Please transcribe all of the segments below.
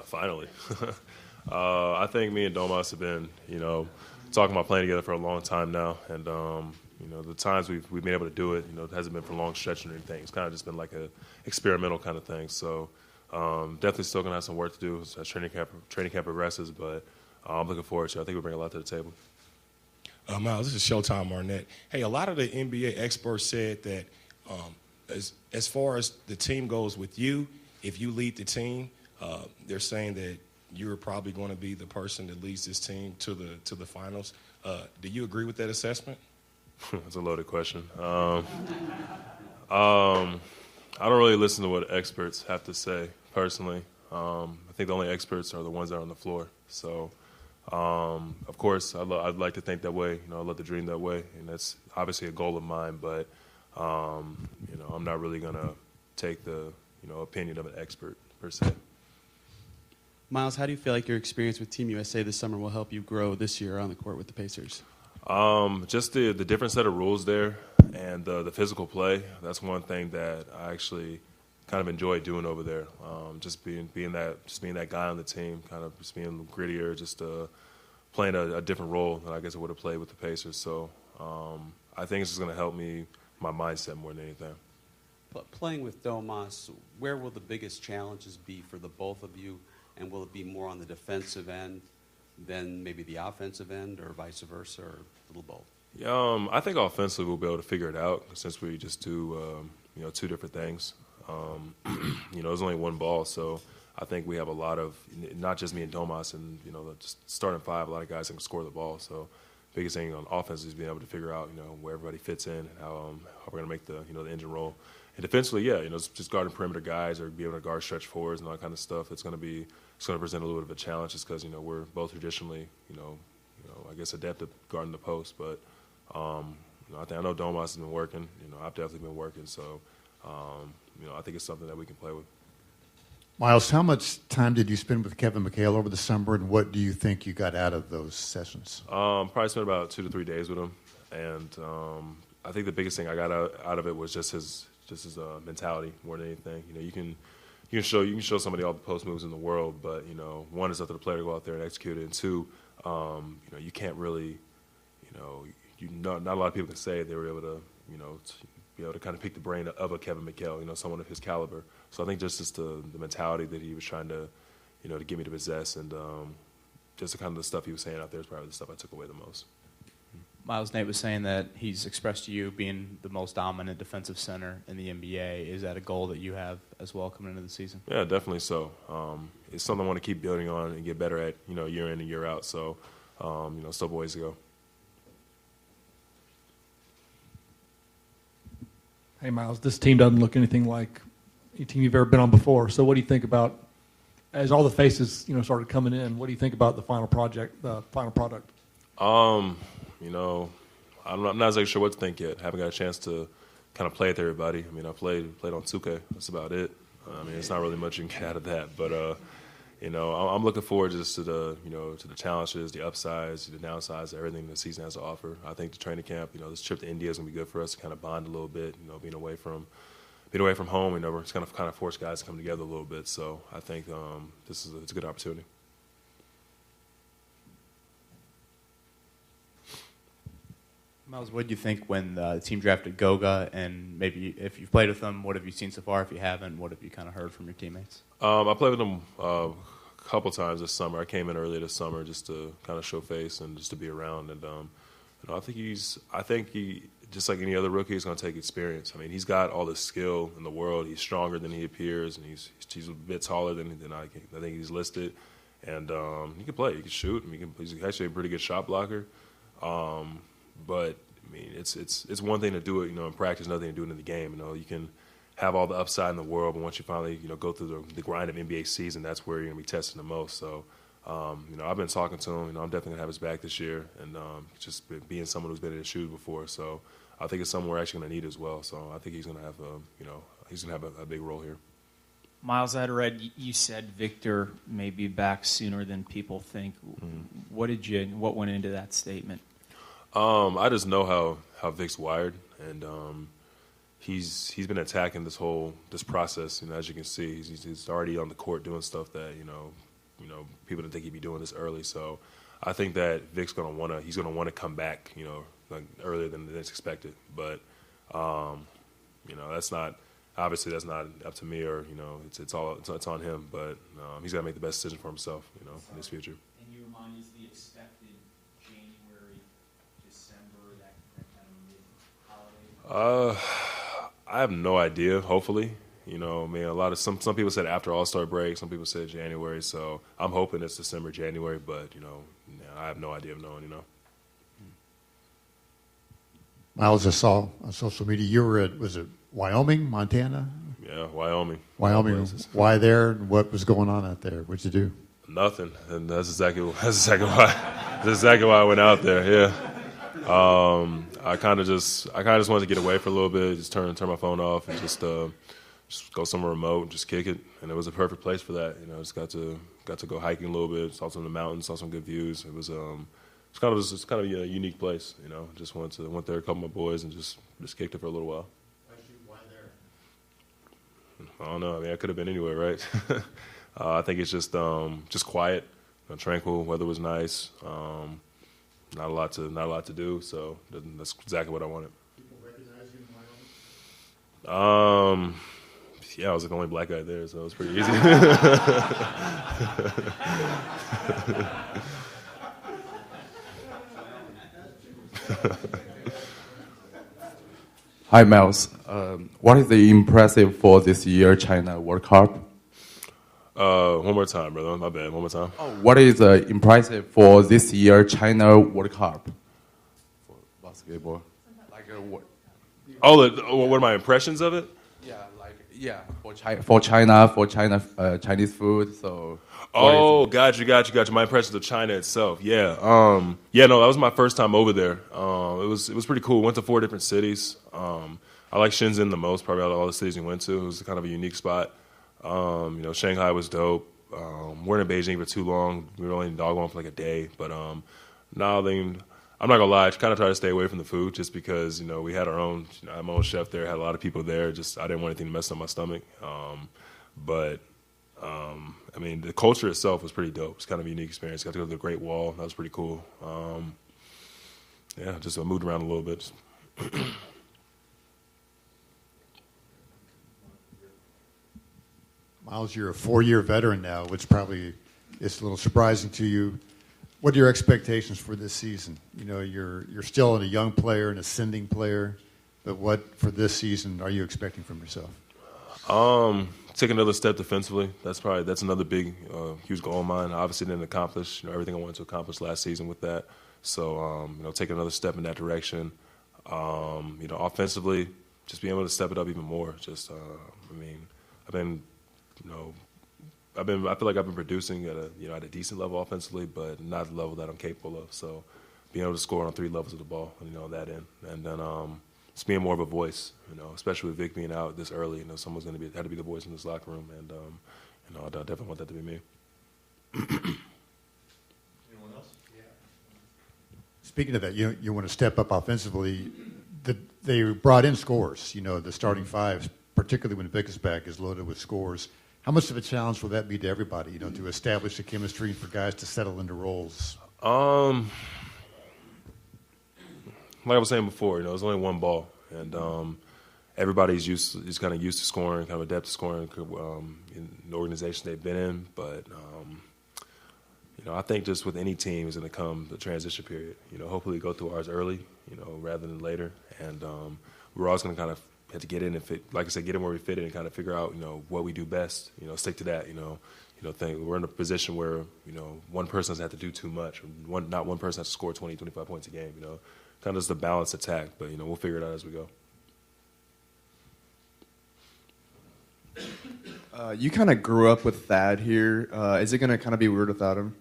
Finally. I think me and Domas have been, talking about playing together for a long time now. And, the times we've been able to do it, it hasn't been for long stretches or anything. It's kind of just been like a experimental kind of thing. So definitely still going to have some work to do as training camp progresses. But I'm looking forward to it. I think we bring a lot to the table. Myles, this is Showtime Arnett. Hey, a lot of the NBA experts said that as far as the team goes with you, if you lead the team, they're saying that you're probably going to be the person that leads this team to the finals. Do you agree with that assessment? That's a loaded question. I don't really listen to what experts have to say, personally. I think the only experts are the ones that are on the floor. So, of course, I'd like to think that way. I'd love to dream that way, and that's obviously a goal of mine. But, I'm not really going to take the, opinion of an expert, per se. Myles, how do you feel like your experience with Team USA this summer will help you grow this year on the court with the Pacers? Just the different set of rules there and the physical play. That's one thing that I actually kind of enjoy doing over there. Just being that guy on the team, kind of just being grittier, just playing a different role than I guess I would have played with the Pacers. So I think it's just going to help me, my mindset more than anything. Playing with Tomas, where will the biggest challenges be for the both of you? And will it be more on the defensive end than maybe the offensive end, or vice versa, or a little both? Yeah, I think offensively we'll be able to figure it out since we just do, two different things. There's only one ball, so I think we have a lot of, not just me and Tomas and, just starting five, a lot of guys that can score the ball. So biggest thing on offense is being able to figure out, where everybody fits in and how we're going to make the, the engine roll. And defensively, yeah, it's just guarding perimeter guys or be able to guard stretch forwards and all that kind of stuff. It's going to present a little bit of a challenge just because, we're both traditionally, I guess adept at guarding the post. But, I know Domas has been working. I've definitely been working. So, I think it's something that we can play with. Myles, how much time did you spend with Kevin McHale over the summer, and what do you think you got out of those sessions? Probably spent about 2 to 3 days with him. And I think the biggest thing I got out of it was just his mentality more than anything. You can show somebody all the post moves in the world, but one is up to the player to go out there and execute it, and two, you can't really, not a lot of people can say they were able to, be able to kind of pick the brain of a Kevin McHale, someone of his caliber. So I think just the mentality that he was trying to, to get me to possess, and just the kind of the stuff he was saying out there is probably the stuff I took away the most. Myles, Nate was saying that he's expressed to you being the most dominant defensive center in the NBA. Is that a goal that you have as well coming into the season? Yeah, definitely so. It's something I want to keep building on and get better at, year in and year out. So, still ways to go. Hey, Myles, this team doesn't look anything like any team you've ever been on before. So what do you think about, as all the faces, started coming in, what do you think about the final product? I'm not exactly sure what to think yet. Haven't got a chance to kind of play with everybody. I played on 2K. That's about it. It's not really much you can get out of that. But, I'm looking forward just to the, to the challenges, the upsides, the downsides, everything the season has to offer. I think the training camp, this trip to India is going to be good for us to kind of bond a little bit, being away from home, we're just going to kind of force guys to come together a little bit. So I think it's a good opportunity. Myles, what did you think when the team drafted Goga, and maybe if you've played with them, what have you seen so far? If you haven't, what have you kind of heard from your teammates? I played with him a couple times this summer. I came in early this summer just to kind of show face and just to be around. And I think he just like any other rookie, is going to take experience. He's got all the skill in the world. He's stronger than he appears, and he's a bit taller than I think he's listed. And he can play. He can shoot. He's actually a pretty good shot blocker. But it's one thing to do it, in practice, another thing to do it in the game. You can have all the upside in the world, but once you finally, go through the grind of NBA season, that's where you're going to be testing the most. So, I've been talking to him. I'm definitely going to have his back this year, and just being someone who's been in his shoes before. So, I think it's someone we're actually going to need as well. So, I think he's going to have a big role here. Myles, I had read you said Victor may be back sooner than people think. Mm-hmm. What went into that statement? I just know how Vic's wired, and he's been attacking this process. You know, as you can see, he's already on the court doing stuff that you know people didn't think he'd be doing this early. So I think that Vic's he's gonna wanna come back, you know, like earlier than it's expected. But you know, that's not up to me, or you know, it's on him. But he's got to make the best decision for himself, you know, in his future. And you remind us the expected January, December, that kind of mid-holiday? I have no idea. Hopefully, you know, I mean, some people said after All-Star break, some people said January. So I'm hoping it's December, January. But you know, I have no idea of knowing. You know. Myles, I saw on social media you were at, was it Wyoming, Montana? Yeah, Wyoming. Wyoming. Why there? What was going on out there? What'd you do? Nothing, and that's exactly why I went out there. Yeah, I kind of just wanted to get away for a little bit, just turn my phone off, and just go somewhere remote, and just kick it. And it was a perfect place for that. You know, just got to go hiking a little bit, saw some of the mountains, saw some good views. It's kind of a unique place. You know, just went there, a couple of my boys, and just kicked it for a little while. Why there? I don't know. I mean, I could have been anywhere, right? I think it's just quiet, you know, tranquil. Weather was nice. Not a lot to do. So that's exactly what I wanted. People recognize you in Wyoming? Yeah, I was the only black guy there, so it was pretty easy. Hi, Myles. What is the impressive for this year China World Cup? One more time, brother. My bad. One more time. Oh, what is impressive for this year China World Cup for basketball? Like what? What are my impressions of it? For China, Chinese food. So. Oh, got you. My impressions of China itself. Yeah. No, that was my first time over there. It was pretty cool. Went to 4 different cities. I like Shenzhen the most, probably out of all the cities we went to. It was kind of a unique spot. You know, Shanghai was dope. Weren't in Beijing for too long. We were only in Dogwon for like a day. But I'm not gonna lie. I kind of try to stay away from the food just because, you know, we had our own. You know, I had my own chef there. Had a lot of people there. Just I didn't want anything to mess up my stomach. I mean, the culture itself was pretty dope. It's kind of a unique experience. Got to go to the Great Wall. That was pretty cool. Yeah, just moved around a little bit. Myles, you're a 4-year veteran now, which probably is a little surprising to you. What are your expectations for this season? You know, you're still a young player, an ascending player, but what for this season are you expecting from yourself? Take another step defensively. That's another big, huge goal of mine. I obviously didn't accomplish, you know, everything I wanted to accomplish last season with that. So, you know, take another step in that direction. You know, offensively, just being able to step it up even more. Just, I mean, I feel like I've been producing at a decent level offensively, but not the level that I'm capable of. So, being able to score on 3 levels of the ball, you know, that end, and then just being more of a voice, you know, especially with Vic being out this early. You know, someone's had to be the voice in this locker room, and you know, I definitely want that to be me. Anyone else? Yeah. Speaking of that, you want to step up offensively. They brought in scores. You know, the starting 5, particularly when Vic is back, is loaded with scores. How much of a challenge will that be to everybody? You know, to establish the chemistry for guys to settle into roles. Like I was saying before, you know, there's only one ball, and everybody's kind of used to scoring, kind of adept to scoring in the organization they've been in. But you know, I think just with any team is going to come the transition period. You know, hopefully go through ours early, you know, rather than later. And we're always going to kind of have to get in and fit, like I said, get in where we fit in and kind of figure out, you know, what we do best. You know, stick to that. You know, we're in a position where, you know, one person doesn't have to do too much. Not one person has to score 20, 25 points a game. You know. Kind of just a balanced attack, but, you know, we'll figure it out as we go. You kind of grew up with Thad here. Is it going to kind of be weird without him?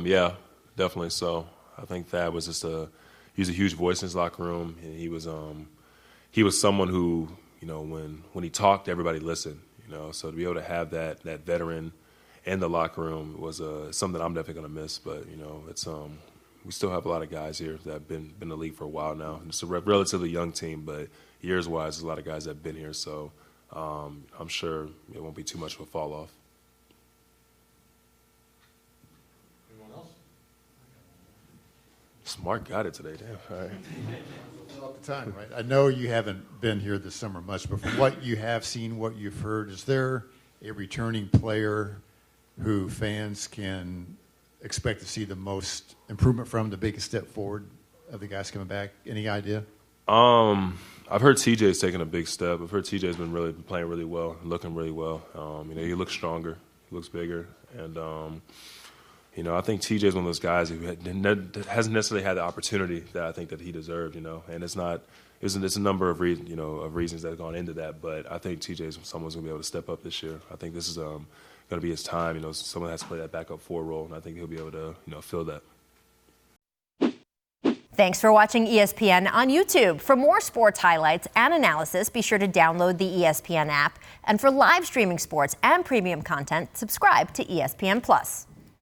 Yeah, definitely so. I think Thad was he was a huge voice in his locker room. And he was someone who, you know, when he talked, everybody listened. You know, so to be able to have that veteran in the locker room was something I'm definitely going to miss. But, you know, it's we still have a lot of guys here that have been in the league for a while now. It's a relatively young team, but years-wise, there's a lot of guys that have been here, so I'm sure it won't be too much of a fall off. Anyone else? Smart got it today, damn. All right. All the time, right? I know you haven't been here this summer much, but from what you have seen, what you've heard, is there a returning player who fans can expect to see the most improvement from, the biggest step forward of the guys coming back? Any idea? I've heard TJ's taken a big step. I've heard TJ's been playing really well, looking really well. He looks stronger, he looks bigger, and I think TJ's one of those guys who hasn't necessarily had the opportunity that I think that he deserved. And it's a number of reasons that have gone into that. But I think TJ's someone's going to be able to step up this year. I think this is going to be his time. Someone has to play that backup 4 role, and I think he'll be able to fill that. Thanks for watching ESPN on YouTube. For more sports highlights and analysis, be sure to download the ESPN app. And for live streaming sports and premium content, subscribe to ESPN Plus.